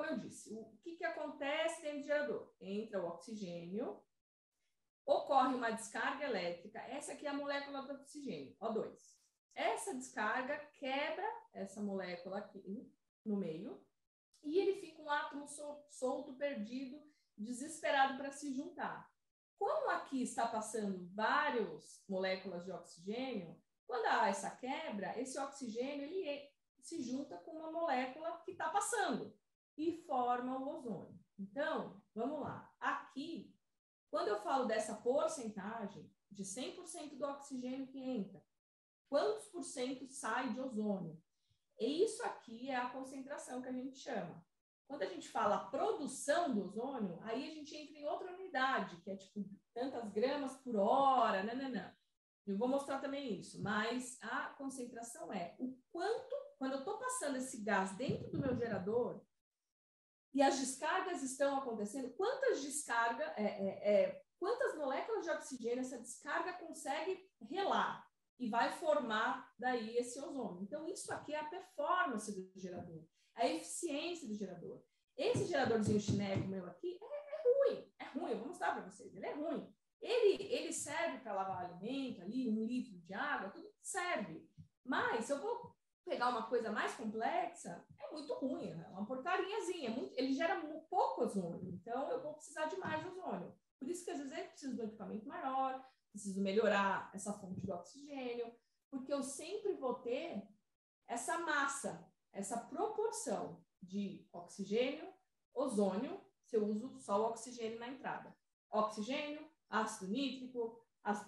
eu disse, o que acontece dentro do gerador? Entra o oxigênio, ocorre uma descarga elétrica. Essa aqui é a molécula do oxigênio, O2. Essa descarga quebra essa molécula aqui no meio e ele fica um átomo solto, perdido, desesperado para se juntar. Como aqui está passando várias moléculas de oxigênio, quando há essa quebra, esse oxigênio ele se junta com uma molécula que está passando e forma o ozônio. Então, vamos lá. Aqui, quando eu falo dessa porcentagem de 100% do oxigênio que entra, quantos por cento sai de ozônio? E isso aqui é a concentração que a gente chama. Quando a gente fala produção do ozônio, aí a gente entra em outra unidade, que é tipo tantas gramas por hora, não. Eu vou mostrar também isso, mas a concentração é o quanto, quando eu estou passando esse gás dentro do meu gerador e as descargas estão acontecendo, quantas descargas, quantas moléculas de oxigênio essa descarga consegue relar e vai formar daí esse ozônio. Então, isso aqui é a performance do gerador, a eficiência do gerador. Esse geradorzinho chineco meu aqui é ruim, eu vou mostrar para vocês, ele é ruim. Ele serve para lavar alimento ali, 1 litro de água, tudo serve. Mas se eu vou pegar uma coisa mais complexa, é muito ruim, é uma porcariazinha, ele gera pouco ozônio, então eu vou precisar de mais ozônio. Por isso que às vezes eu preciso de um equipamento maior, preciso melhorar essa fonte de oxigênio, porque eu sempre vou ter essa massa, essa proporção de oxigênio, ozônio, se eu uso só o oxigênio na entrada. Oxigênio, ácido nítrico,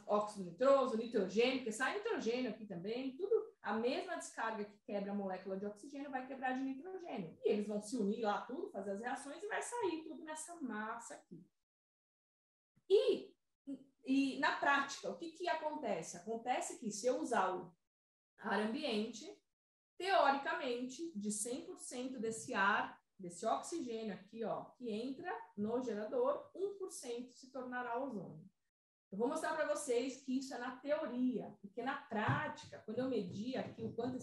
óxido nitroso, nitrogênio, porque sai nitrogênio aqui também, tudo a mesma descarga que quebra a molécula de oxigênio vai quebrar de nitrogênio. E eles vão se unir lá tudo, fazer as reações e vai sair tudo nessa massa aqui. E na prática, o que acontece? Acontece que se eu usar o ar ambiente, teoricamente, de 100% desse ar, desse oxigênio aqui, ó, que entra no gerador, 1% se tornará ozônio. Eu vou mostrar para vocês que isso é na teoria, porque na prática, quando eu medi aqui o quanto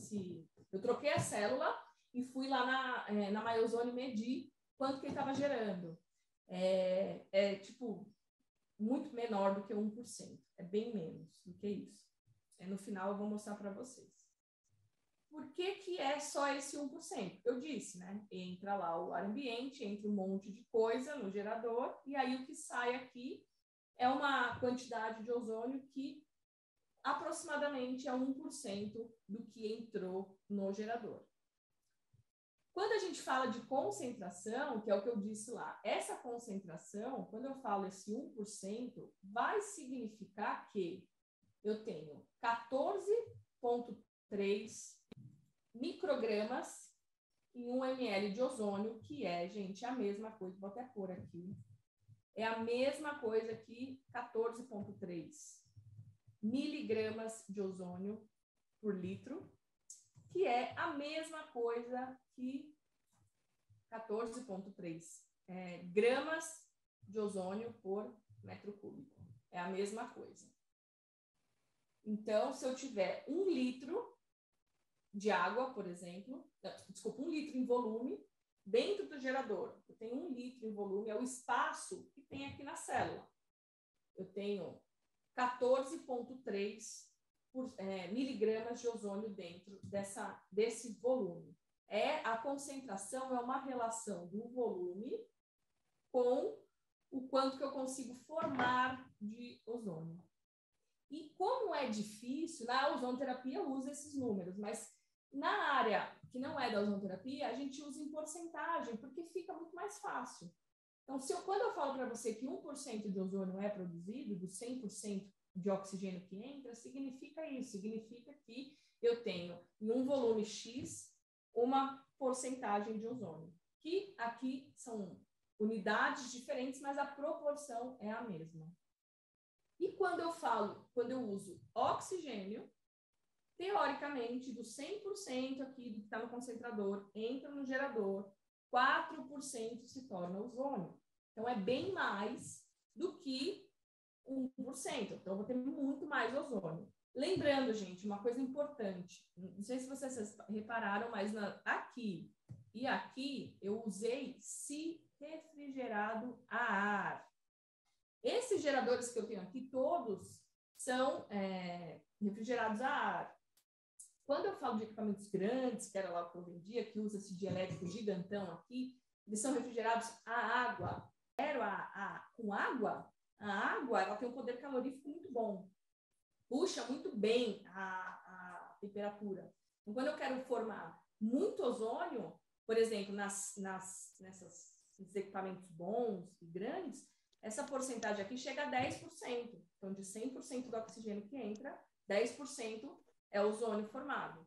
eu troquei a célula e fui lá na Maiozone medir quanto que ele estava gerando. Tipo, muito menor do que 1%. É bem menos do que isso. No final eu vou mostrar para vocês. Por que é só esse 1%? Eu disse, né? Entra lá o ar ambiente, entra um monte de coisa no gerador, e aí o que sai aqui é uma quantidade de ozônio que aproximadamente é 1% do que entrou no gerador. Quando a gente fala de concentração, que é o que eu disse lá, essa concentração, quando eu falo esse 1%, vai significar que eu tenho 14,3 microgramas em 1 ml de ozônio, que é, gente, a mesma coisa, vou até pôr aqui, é a mesma coisa que 14,3 miligramas de ozônio por litro, que é a mesma coisa que 14,3 gramas de ozônio por metro cúbico. É a mesma coisa. Então, se eu tiver 1 litro de água, por exemplo, desculpa, 1 litro em volume, dentro do gerador, eu tenho 1 litro em volume, é o espaço que tem aqui na célula. Eu tenho 14,3 miligramas de ozônio dentro desse volume. A concentração é uma relação do volume com o quanto que eu consigo formar de ozônio. E como é difícil, na ozonoterapia usa esses números, mas na área que não é da ozonoterapia, a gente usa em porcentagem, porque fica muito mais fácil. Então, quando eu falo para você que 1% de ozônio é produzido, do 100% de oxigênio que entra, significa isso, significa que eu tenho em um volume X uma porcentagem de ozônio, que aqui são unidades diferentes, mas a proporção é a mesma. E quando eu uso oxigênio, teoricamente, do 100% aqui do que está no concentrador, entra no gerador, 4% se torna ozônio. Então, é bem mais do que 1%. Então, eu vou ter muito mais ozônio. Lembrando, gente, uma coisa importante. Não sei se vocês repararam, mas aqui, E aqui eu usei se refrigerado a ar. Esses geradores que eu tenho aqui, todos são refrigerados a ar. Quando eu falo de equipamentos grandes, que era lá o que eu vendia, que usa esse dielétrico gigantão aqui, eles são refrigerados a água. Com água, a água ela tem um poder calorífico muito bom. Puxa muito bem a temperatura. Então, quando eu quero formar muito ozônio, por exemplo, nesses equipamentos bons e grandes, essa porcentagem aqui chega a 10%. Então, de 100% do oxigênio que entra, 10% é ozônio formado.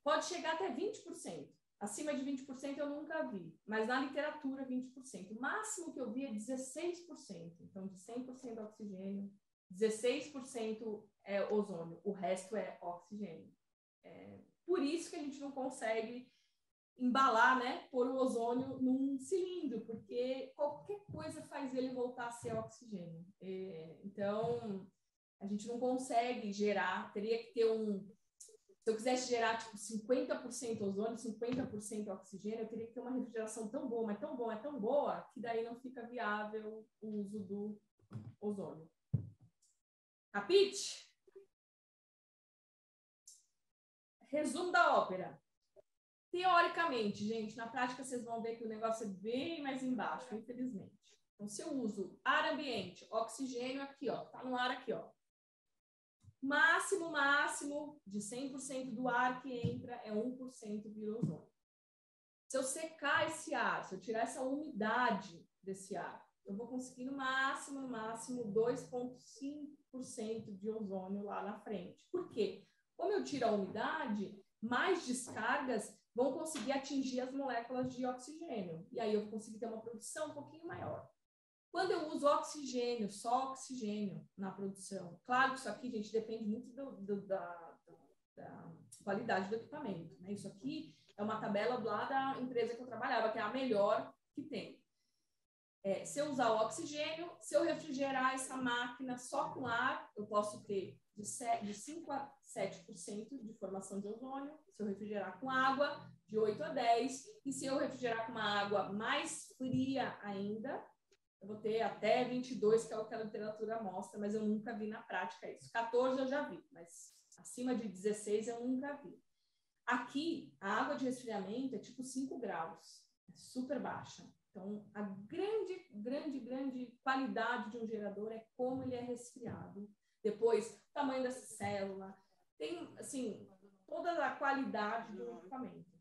Pode chegar até 20%. Acima de 20% eu nunca vi, mas na literatura 20%. O máximo que eu vi é 16%. Então, de 100% oxigênio, 16% é ozônio, o resto é oxigênio. Por isso que a gente não consegue embalar, né, pôr o ozônio num cilindro, porque qualquer coisa faz ele voltar a ser oxigênio. Então, a gente não consegue gerar, teria que ter se eu quisesse gerar tipo 50% ozônio, 50% oxigênio, eu teria que ter uma refrigeração tão boa, mas tão boa, tão boa, que daí não fica viável o uso do ozônio. Capite? Resumo da ópera. Teoricamente, gente, na prática vocês vão ver que o negócio é bem mais embaixo, infelizmente. Então, se eu uso ar ambiente, oxigênio aqui, ó, tá no ar aqui, ó. Máximo de 100% do ar que entra é 1% de ozônio. Se eu secar esse ar, se eu tirar essa umidade desse ar, eu vou conseguir no máximo 2,5% de ozônio lá na frente. Por quê? Como eu tiro a umidade, mais descargas vão conseguir atingir as moléculas de oxigênio. E aí eu vou conseguir ter uma produção um pouquinho maior. Quando eu uso oxigênio, só oxigênio na produção, claro que isso aqui, gente, depende muito da qualidade do equipamento, né? Isso aqui é uma tabela lá da empresa que eu trabalhava, que é a melhor que tem. Se eu usar o oxigênio, se eu refrigerar essa máquina só com ar, eu posso ter de 5 a 7% de formação de ozônio. Se eu refrigerar com água, de 8 a 10%. E se eu refrigerar com uma água mais fria ainda, eu vou ter até 22, que é o que a literatura mostra, mas eu nunca vi na prática isso. 14 eu já vi, mas acima de 16 eu nunca vi. Aqui, a água de resfriamento é tipo 5 graus, é super baixa. Então, a grande qualidade de um gerador é como ele é resfriado. Depois, o tamanho dessa célula. Tem, assim, toda a qualidade do equipamento.